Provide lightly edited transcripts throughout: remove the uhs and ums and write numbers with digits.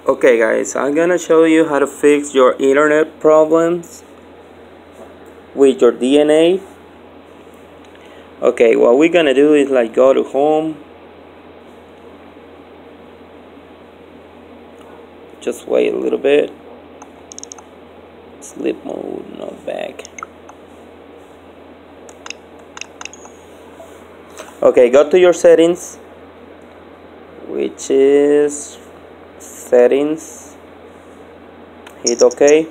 Okay guys, I'm gonna show you how to fix your internet problems with your DNA. Okay, what we're gonna do is like go to home. Just wait a little bit. Sleep mode, not back. Okay, go to your settings, which is settings. Hit OK.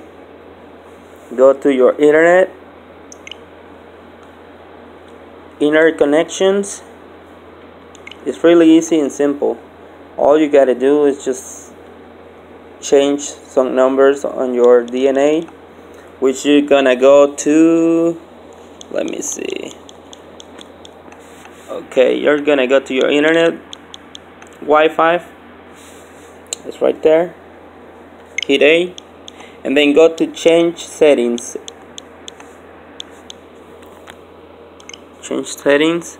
Go to your internet connections. It's really easy and simple. All you gotta do is just change some numbers on your DNA, which you're gonna go to, let me see. Okay, you're gonna go to your internet Wi-Fi. It's right there. Hit A, and then go to change settings. Change settings.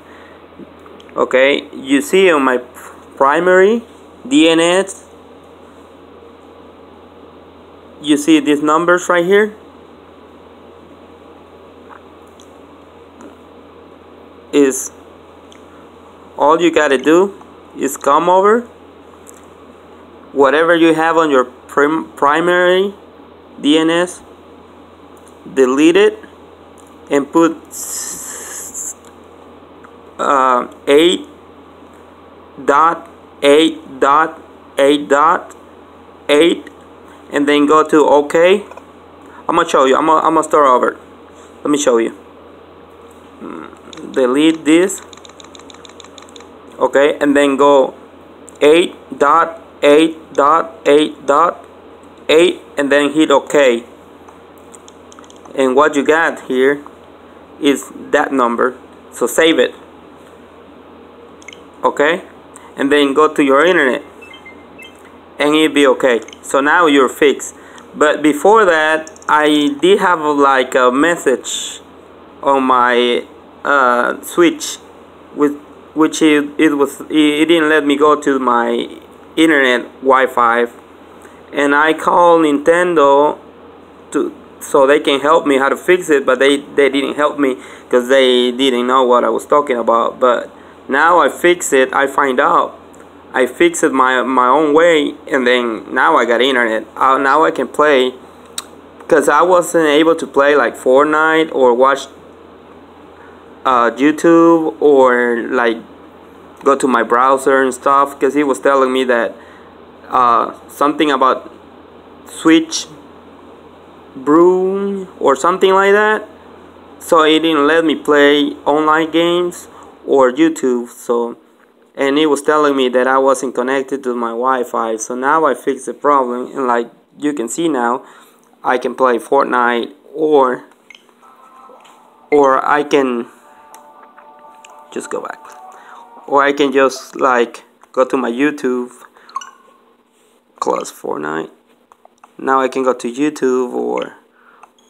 Okay, you see on my primary DNS, you see these numbers right here. Is all you gotta do is come over whatever you have on your primary DNS, delete it, and put 8.8.8.8, and then go to OK. I'm gonna show you. I'm gonna start over. Let me show you. Delete this. Okay, and then go 8.8.8.8, and then hit OK. And what you got here is that number, so save it. Okay, and then go to your internet and it'll be okay. So now you're fixed. But before that, I did have like a message on my switch with which it didn't let me go to my internet Wi-Fi, and I called Nintendo so they can help me how to fix it, but they didn't help me because they didn't know what I was talking about. But now I fix it. I find out I fixed it my own way, and then now I got internet. Now I can play, because I wasn't able to play like Fortnite or watch YouTube or like go to my browser and stuff, because he was telling me that something about switchbru or something like that, so it didn't let me play online games or YouTube. So, and he was telling me that I wasn't connected to my Wi-Fi. So now I fixed the problem, and like you can see now, I can play Fortnite or I can just go back, or I can just like go to my YouTube, close Fortnite. Now I can go to YouTube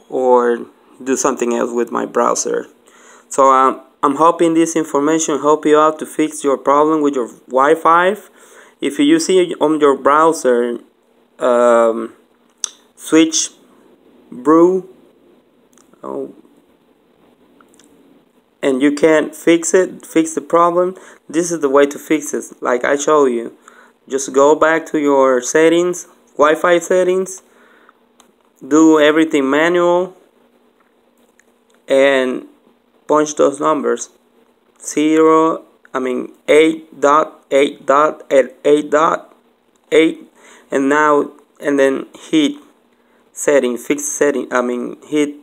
or do something else with my browser. So I'm hoping this information help you out to fix your problem with your Wi-Fi. If you see on your browser switchbru, and you can't fix the problem, this is the way to fix it, like I show you. Just go back to your settings, Wi-Fi settings, do everything manual, and punch those numbers 8.8.8.8, and then hit setting, fix setting, hit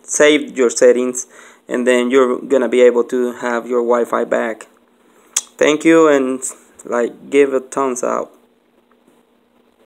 save your settings, and then you're gonna be able to have your Wi-Fi back. Thank you, and like give a thumbs up.